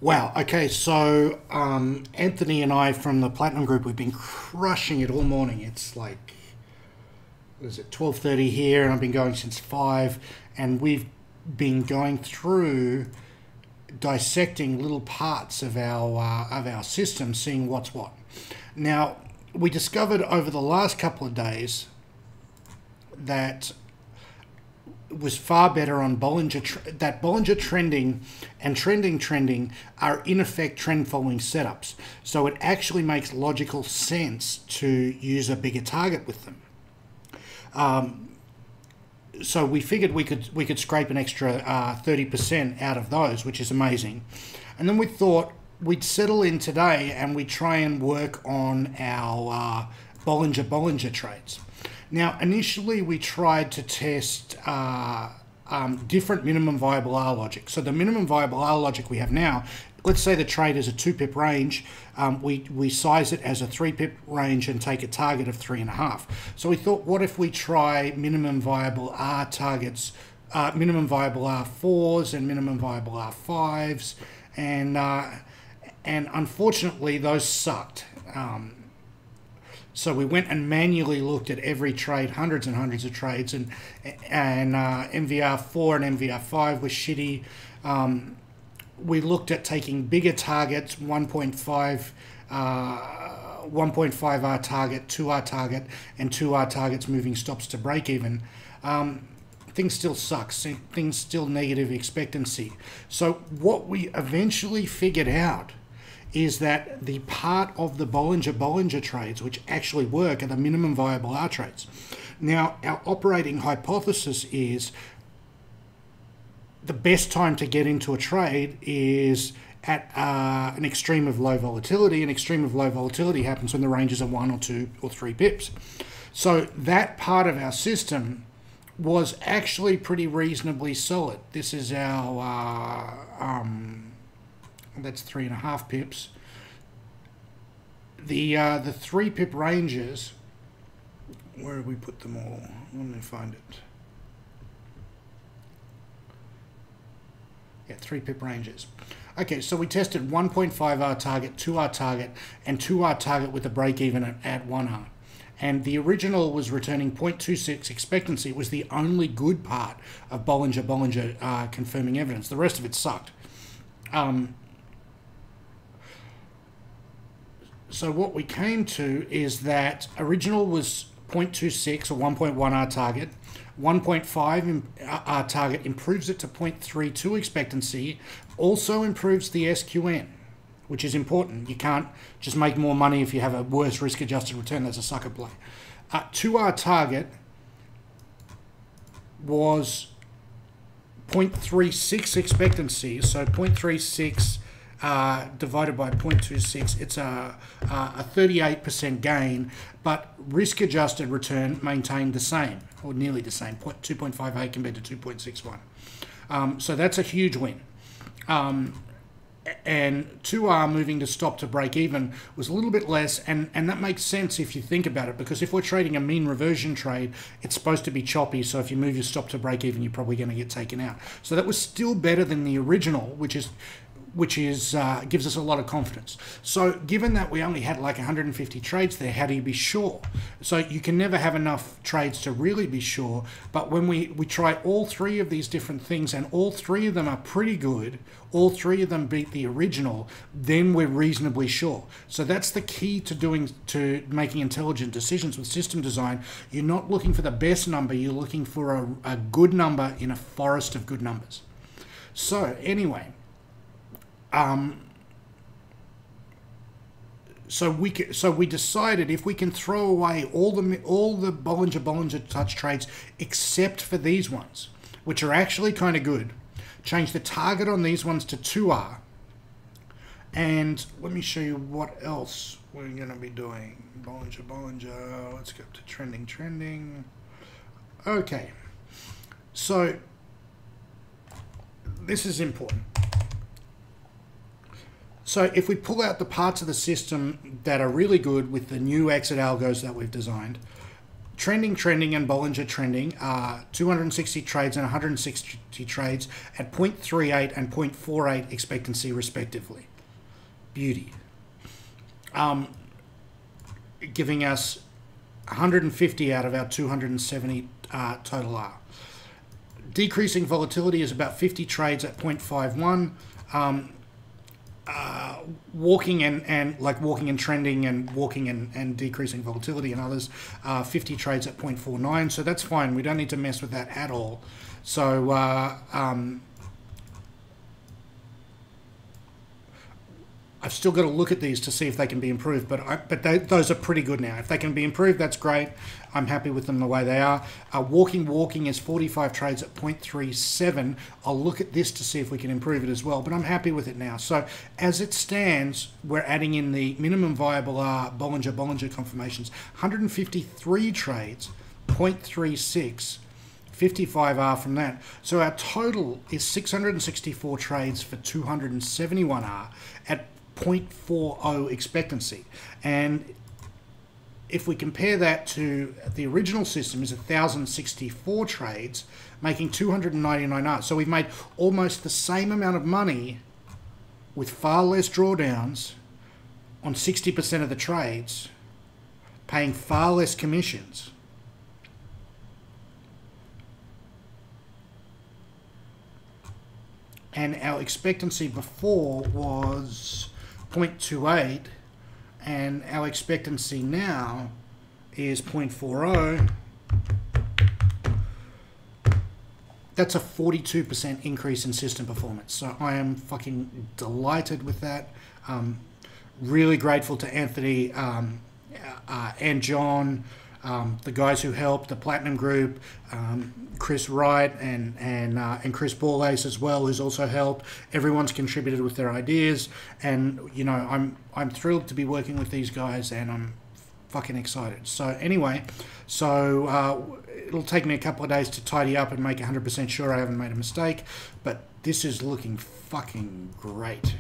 Wow. Okay. So Anthony and I from the Platinum Group, we've been crushing it all morning. It's like, what is it, 12:30 here, and I've been going since 5, and we've been going through dissecting little parts of our system, seeing what's what. Now, we discovered over the last couple of days that was far better on Bollinger, that Bollinger trending and trending are in effect trend following setups. So it actually makes logical sense to use a bigger target with them. So we figured we could scrape an extra 30% out of those, which is amazing. And then we thought we'd settle in today and we'd try and work on our Bollinger trades. Now, initially we tried to test different minimum viable R logic. So the minimum viable R logic we have now, let's say the trade is a 2-pip range, we size it as a 3-pip range and take a target of 3.5. So we thought, what if we try minimum viable R targets, minimum viable R4s and minimum viable R5s, and unfortunately those sucked. So we went and manually looked at every trade, hundreds and hundreds of trades, and MVR4 and MVR5 was shitty. We looked at taking bigger targets, 1.5 R target, 2R target, and 2R targets moving stops to break even. Things still suck. Things still negative expectancy. So what we eventually figured out is that the part of the Bollinger trades which actually work are the minimum viable R trades. Now, our operating hypothesis is the best time to get into a trade is at an extreme of low volatility. An extreme of low volatility happens when the ranges are 1 or 2 or 3 pips. So that part of our system was actually pretty reasonably solid. This is our that's 3.5 pips. The 3-pip ranges, where have we put them all? Let me find it. Yeah, 3-pip ranges. Okay, so we tested 1.5 R target, 2R target, and 2R target with a break even at 1R. And the original was returning 0.26 expectancy. It was the only good part of Bollinger confirming evidence. The rest of it sucked. So what we came to is that original was 0.26 or 1.1 R target. 1.5 R target improves it to 0.32 expectancy, also improves the SQN, which is important. You can't just make more money if you have a worse risk-adjusted return. That's a sucker play. 2R target was 0.36 expectancy, so 0.36 divided by 0.26, it's a 38% gain, but risk-adjusted return maintained the same, or nearly the same, 2.58 compared to 2.61. So that's a huge win. And 2R moving to stop to break even was a little bit less, and that makes sense if you think about it, because if we're trading a mean reversion trade, it's supposed to be choppy, so if you move your stop to break even, you're probably going to get taken out. So that was still better than the original, which gives us a lot of confidence. So given that we only had like 150 trades there, how do you be sure? So you can never have enough trades to really be sure, but when we try all 3 of these different things and all 3 of them are pretty good, all 3 of them beat the original, then we're reasonably sure. So that's the key to making intelligent decisions with system design. You're not looking for the best number, you're looking for a good number in a forest of good numbers. So anyway, so we decided if we can throw away all the Bollinger touch trades except for these ones, which are actually kind of good, change the target on these ones to 2R, and let me show you what else we're going to be doing. Bollinger, let's go to trending. Okay, so this is important. So if we pull out the parts of the system that are really good with the new exit algos that we've designed, Trending, and Bollinger Trending are 260 trades and 160 trades at 0.38 and 0.48 expectancy respectively. Beauty. Giving us 150 out of our 270 total R. Decreasing volatility is about 50 trades at 0.51. Walking and trending and walking and decreasing volatility and others, 50 trades at 0.49. So that's fine. We don't need to mess with that at all. So I've still got to look at these to see if they can be improved, but those are pretty good now. If they can be improved, that's great. I'm happy with them the way they are. Walking is 45 trades at 0.37. I'll look at this to see if we can improve it as well, but I'm happy with it now. So as it stands, we're adding in the minimum viable R Bollinger confirmations, 153 trades, 0.36. 55 R from that. So our total is 664 trades for 271 R at 0.40 expectancy. And if we compare that to the original system is 1,064 trades, making 299 R. So we've made almost the same amount of money with far less drawdowns on 60% of the trades, paying far less commissions. And our expectancy before was 0.28, and our expectancy now is 0.40. That's a 42% increase in system performance. So I am fucking delighted with that. Really grateful to Anthony and John, the guys who helped, the Platinum Group, Chris Wright and Chris Borlase as well, who's also helped. Everyone's contributed with their ideas, and you know, I'm thrilled to be working with these guys, and I'm fucking excited. So anyway, it'll take me a couple of days to tidy up and make 100% sure I haven't made a mistake, but this is looking fucking great.